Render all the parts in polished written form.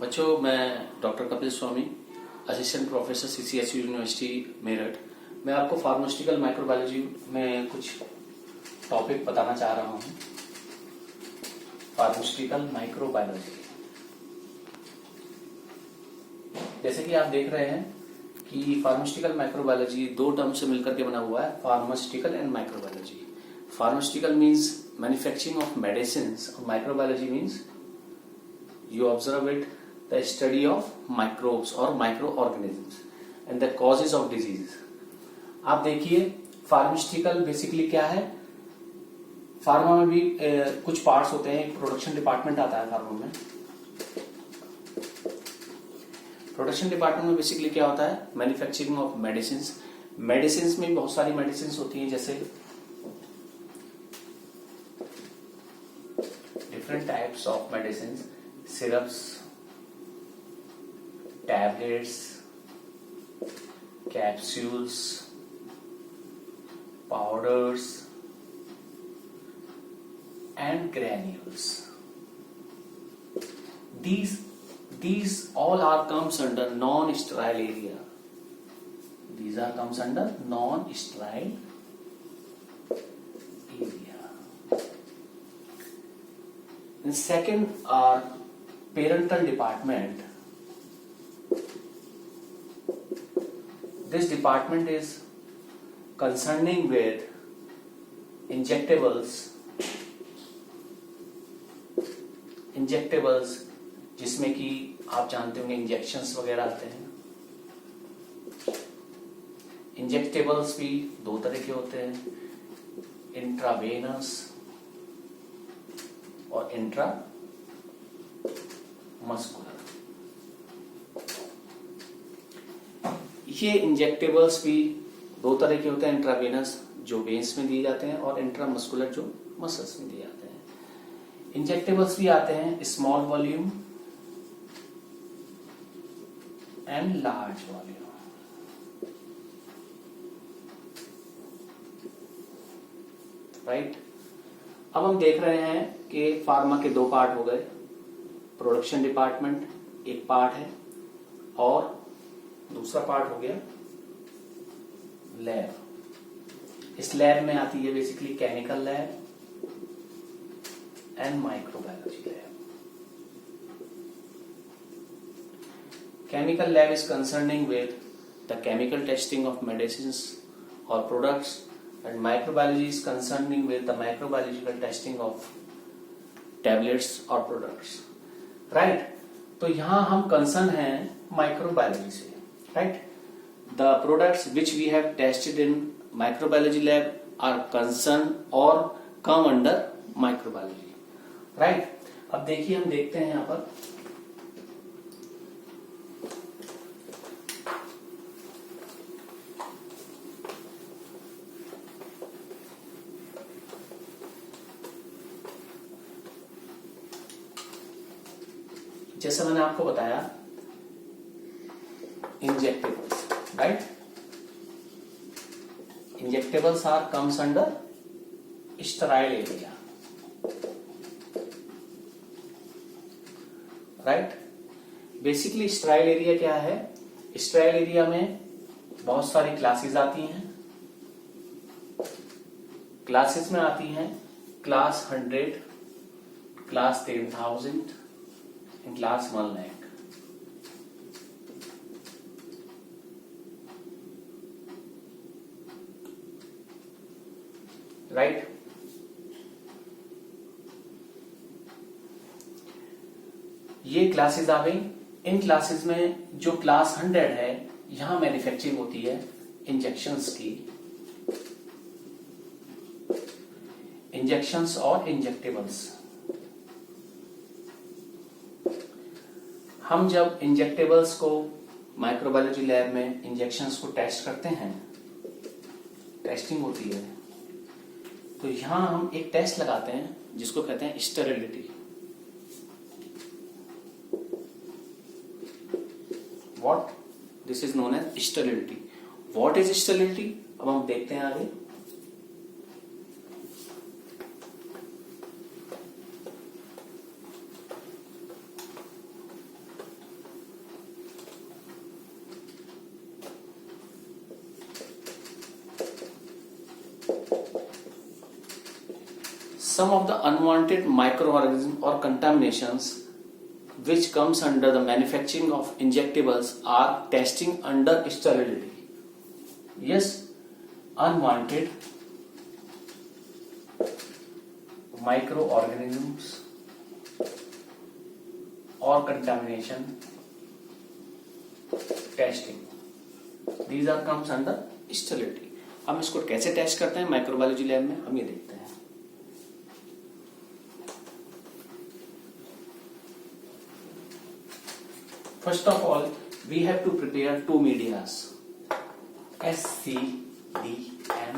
बच्चों, मैं doctor Kapil Swami, assistant professor CCSU university Meerut. मैं आपको फार्मास्यूटिकल माइक्रोबायोलॉजी में कुछ टॉपिक बताना चाह रहा हूँ। फार्मास्यूटिकल माइक्रोबायोलॉजी, जैसे कि आप देख रहे हैं कि फार्मास्यूटिकल माइक्रोबायोलॉजी दो टर्म से मिलकर के बना हुआ है, pharmaceutical and microbiology. Pharmaceutical means manufacturing of medicines और microbiology means you observe it, the study of microbes or microorganisms and the causes of disease। आप देखिए, फार्मास्यूटिकल बेसिकली क्या है। फार्मा में भी कुछ पार्ट्स होते हैं। एक प्रोडक्शन डिपार्टमेंट आता है फार्मा में। प्रोडक्शन डिपार्टमेंट में बेसिकली क्या होता है, मैन्युफैक्चरिंग ऑफ मेडिसिन्स। मेडिसिन्स में बहुत सारी मेडिसिन्स होती हैं, जैसे different types of medicines, syrups, tablets, capsules, powders and granules. These all are comes under non-sterile area. These are comes under non-sterile area. And second are parental department. This department is concerning with injectables जिसमें कि आप जानते होंगे injections वगैरह आते हैं। Injectables भी दो तरह के होते हैं, इंट्रावेनस और इंट्रा मस्कुलर। ये इंजेक्टेबल्स भी दो तरह के होते हैं, इंट्रावेनस जो वेन्स में दिए जाते हैं और इंट्रामस्कुलर जो मसल्स में दिए जाते हैं। इंजेक्टेबल्स भी आते हैं small volume and large volume. Right, अब हम देख रहे हैं कि फार्मा के दो पार्ट हो गए। प्रोडक्शन डिपार्टमेंट एक पार्ट है और दूसरा पार्ट हो गया लैब। इस लैब में आती है basically chemical lab and microbiology lab. Chemical lab is concerning with the chemical testing of medicines और products and microbiology is concerning with the microbiological testing of tablets और प्रोडक्ट्स। राइट, तो यहां हम concern हैं microbiology से। Right, the products which we have tested in microbiology lab are concern और come under microbiology. Right, अब देखिए, हम देखते हैं यहां पर जैसे मैंने आपको बताया injectables. Right, injectables are comes under sterile area. Right, basically sterile area क्या है। स्टेराइल एरिया में बहुत सारी क्लासेस आती हैं। क्लासेस में आती हैं class 100, class 10,000 in class 1 lakh। Right, ये क्लासेस आ गई। इन क्लासेस में जो क्लास 100 है, यहां मैन्युफैक्चरिंग होती है इंजेक्शंस की, इंजेक्शंस और इंजेक्टेबल्स। हम जब इंजेक्टेबल्स को माइक्रोबायोलॉजी लैब में इंजेक्शंस को टेस्ट करते हैं, टेस्टिंग होती है, तो यहां हम एक टेस्ट लगाते हैं जिसको कहते हैं sterility. What this is known as sterility. What is sterility, अब हम देखते हैं आगे। some of the unwanted microorganisms or contaminations which comes under the manufacturing of injectables are testing under sterility. Yes, unwanted microorganisms or contamination testing, these are comes under sterility. हम इसको कैसे test करते हैं माइक्रोबायोलॉजी लैब में, हम ये देखते हैं. First of all, we have to prepare two medias, SCDM.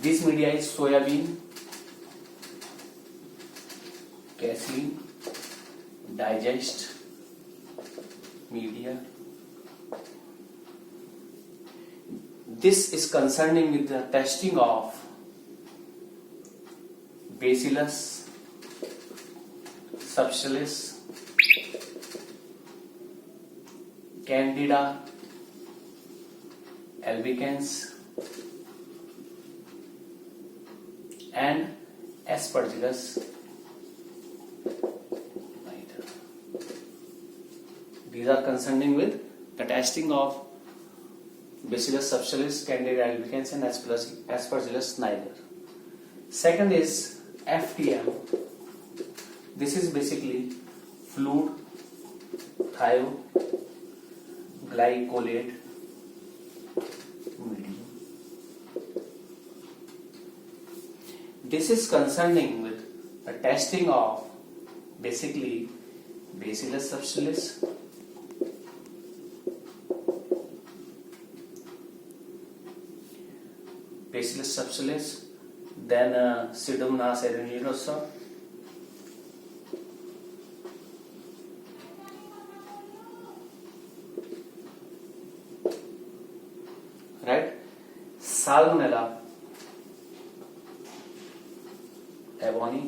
This media is soybean, casein, digest media. This is concerning with the testing of Bacillus subtilis, Candida albicans and Aspergillus niger. These are concerning with the testing of Bacillus subtilis, Candida albicans and Aspergillus niger. Second is FTM. This is basically fluid thioglycolate medium. This is concerning with the testing of basically Bacillus subtilis, then Pseudomonas aeruginosa, right? Salmonella avoni,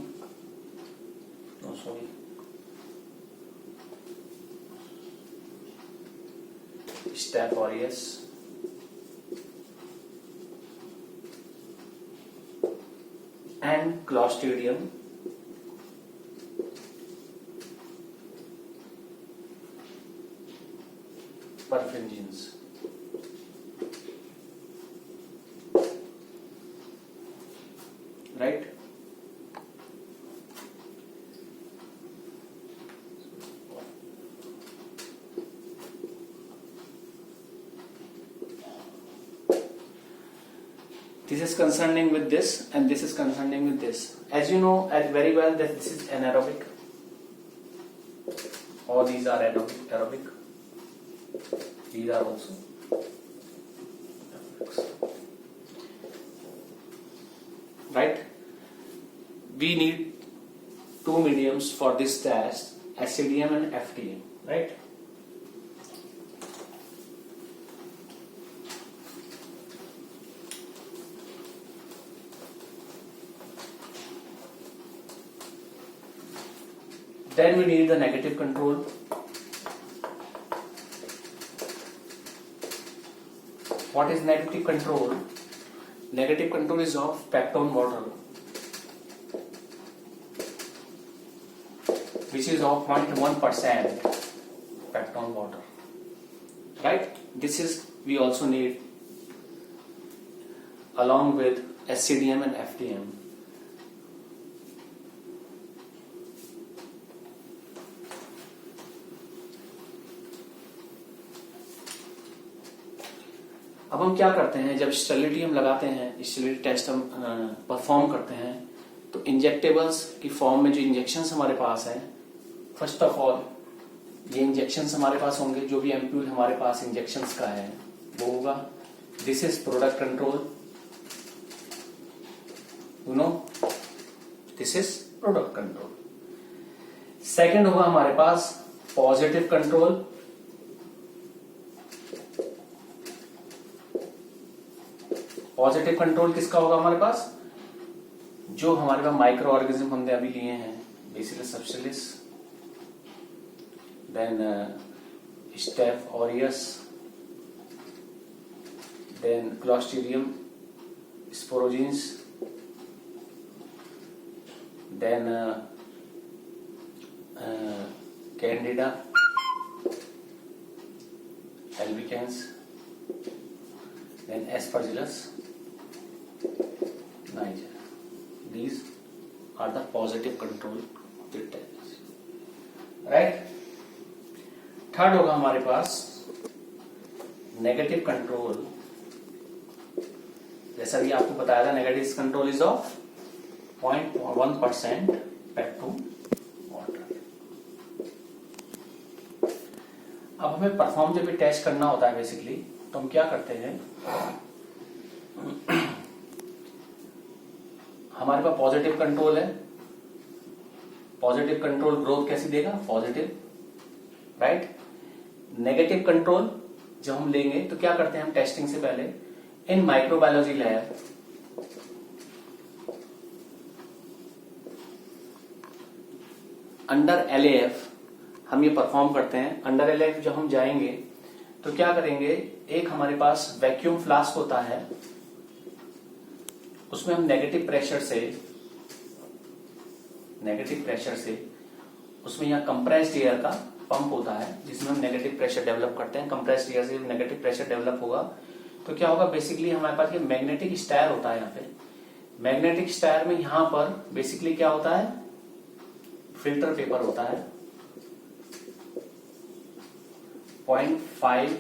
Staph aureus, and Clostridium perfringens. Right? This is concerning with this and this is concerning with this. As you know very well that this is anaerobic. All these are aerobic. These are also aerobics. Right? We need two mediums for this test, SCDM and FTM. Right? Then we need the negative control. What is negative control? Negative control is of peptone water, which is of 0.1% peptone water. Right? This is we also need along with SCDM and FTM. अब हम क्या करते हैं, जब sterility हम लगाते हैं, sterility test हम परफॉर्म करते हैं, तो इंजेक्टेबल्स की फॉर्म में जो इंजेक्शंस हमारे पास हैं, फर्स्ट ऑफ ऑल ये इंजेक्शंस हमारे पास होंगे, जो भी एम्प्यूल हमारे पास इंजेक्शंस का है वो होगा. This is product control, you know, this is product control. Second होगा हमारे पास पॉजिटिव कंट्रोल. पॉजिटिव कंट्रोल किसका होगा हमारे पास, जो हमारे पास माइक्रो ऑर्गेनिज्म हमने अभी लिए हैं, Bacillus subtilis, then Staph aureus, then Clostridium sporogenes then Candida, albicans, then Aspergillus niger. These are the positive control with tendency, right? Third होगा हमारे पास नेगेटिव कंट्रोल. जैसा भी आपको बताया था, negative control is of 0.1% packed to water. अब हमें perform जब भी टेस्ट करना होता है बेसिकली, तो हम क्या करते हैं, हमारे पास पॉजिटिव कंट्रोल है. पॉजिटिव कंट्रोल ग्रोथ कैसी देगा? Positive, right. नेगेटिव कंट्रोल जब हम लेंगे तो क्या करते हैं हम टेस्टिंग से पहले इन माइक्रोबायोलॉजी लैब अंडर LAF हम ये परफॉर्म करते हैं. अंडर LAF जब हम जाएंगे तो क्या करेंगे, एक हमारे पास वैक्यूम फ्लास्क होता है, उसमें हम नेगेटिव प्रेशर से उसमें यहाँ कंप्रेस्ड एयर का पंप होता है जिसमें हम नेगेटिव प्रेशर डेवलप करते हैं. कंप्रेस्ड एयर से नेगेटिव प्रेशर डेवलप होगा तो क्या होगा, बेसिकली हमारे पास ये मैग्नेटिक स्टायर होता है. यहाँ पे मैग्नेटिक स्टायर में यहाँ पर बेसिकली क्या होता है, फिल्टर पेपर होता है 0.545